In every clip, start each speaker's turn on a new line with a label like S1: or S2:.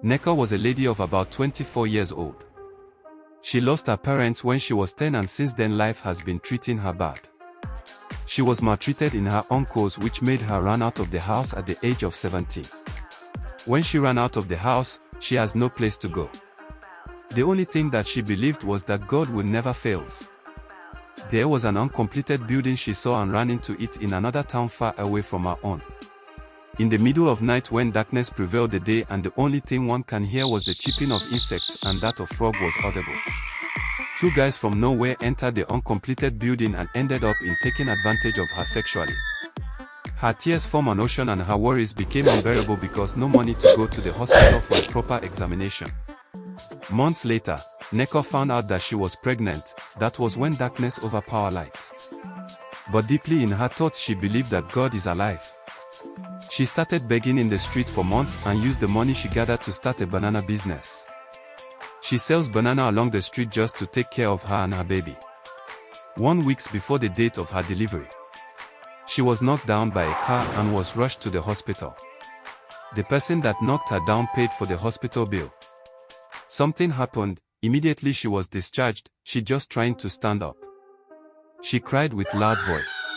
S1: Nneka was a lady of about 24 years old. She lost her parents when she was 10 and since then life has been treating her bad. She was maltreated in her uncles which made her run out of the house at the age of 17. When she ran out of the house, she has no place to go. The only thing that she believed was that God would never fail. There was an uncompleted building she saw and ran into it in another town far away from her own. In the middle of night when darkness prevailed the day and the only thing one can hear was the chirping of insects and that of frog was audible. Two guys from nowhere entered the uncompleted building and ended up in taking advantage of her sexually. Her tears formed an ocean and her worries became unbearable because no money to go to the hospital for a proper examination. Months later, Nneka found out that she was pregnant. That was when darkness overpowered light. But deeply in her thoughts she believed that God is alive. She started begging in the street for months and used the money she gathered to start a banana business. She sells banana along the street just to take care of her and her baby. 1 week before the date of her delivery, she was knocked down by a car and was rushed to the hospital. The person that knocked her down paid for the hospital bill. Something happened. Immediately she was discharged. She just trying to stand up. She cried with loud voice.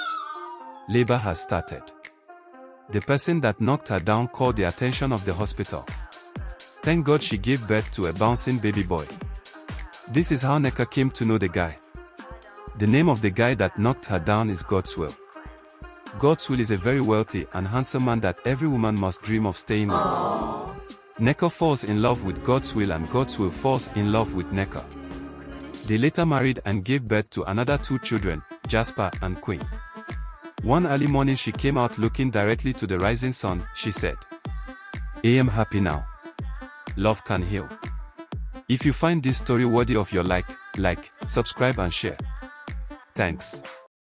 S1: Labor has started. The person that knocked her down called the attention of the hospital. Thank God she gave birth to a bouncing baby boy. This is how Nneka came to know the guy. The name of the guy that knocked her down is God's Will. God's Will is a very wealthy and handsome man that every woman must dream of staying with. Nneka falls in love with God's Will and God's Will falls in love with Nneka. They later married and gave birth to another 2 children, Jasper and Queen. One early morning she came out looking directly to the rising sun. She said, I am happy now. Love can heal. If you find this story worthy of your like, subscribe and share. Thanks.